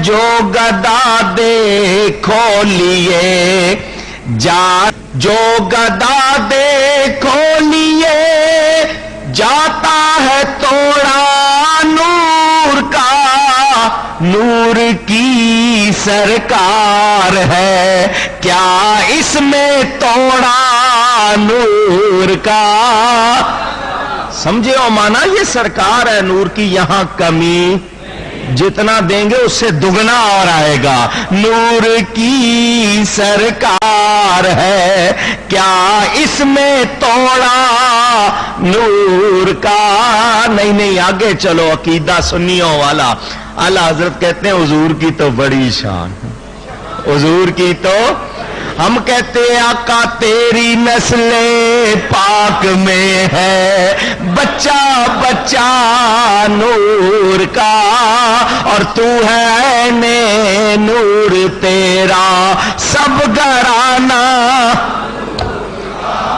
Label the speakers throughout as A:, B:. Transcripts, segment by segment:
A: जो गदा देखो लिए जा, जो गदा देखो लिए जाता है तोड़ा नूर का, नूर की सरकार है, क्या इसमें तोड़ा नूर का। समझे हो माना, ये सरकार है नूर की, यहां कमी जितना देंगे उससे दुगना और आएगा। नूर की सरकार है, क्या इसमें तोड़ा नूर का। नहीं नहीं, आगे चलो, अकीदा सुन्नियों वाला। आला हजरत कहते हैं हुजूर की तो बड़ी शान, हुजूर की तो, हम कहते हैं आका तेरी नस्ले पाक में है बच्चा बच्चा नूर का, और तू है ने नूर तेरा सब घराना।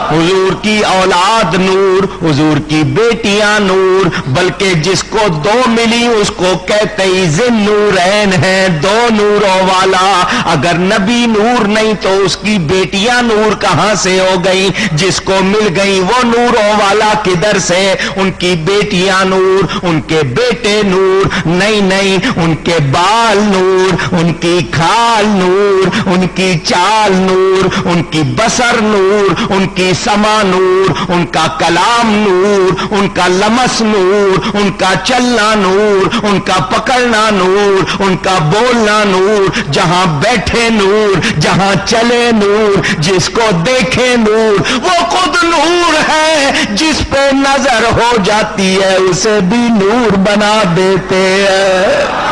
A: हुजूर की औलाद नूर, हुजूर की बेटियां नूर, बल्कि जिसको दो मिली उसको कहते ही ज़िन्नूरैन है, दो नूरों वाला। अगर नबी नूर नहीं तो उसकी बेटियां नूर कहां से हो गई, जिसको मिल गई वो नूरों वाला किधर से। उनकी बेटियां नूर, उनके बेटे नूर, नहीं नहीं, उनके बाल नूर, उनकी खाल नूर, उनकी चाल नूर, उनकी बसर नूर, उनकी समा नूर, उनका कलाम नूर, उनका लमस नूर, उनका चलना नूर, उनका पकड़ना नूर, उनका बोलना नूर, जहां बैठे नूर, जहां चले नूर, जिसको देखे नूर, वो खुद नूर है। जिस पे नजर हो जाती है उसे भी नूर बना देते हैं।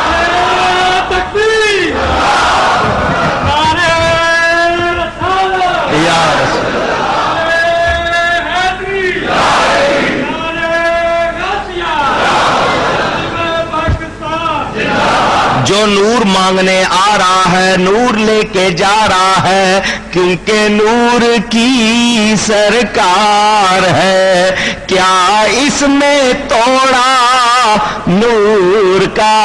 A: जो नूर मांगने आ रहा है नूर लेके जा रहा है, क्योंकि नूर की सरकार है, क्या इसमें तोड़ा नूर का।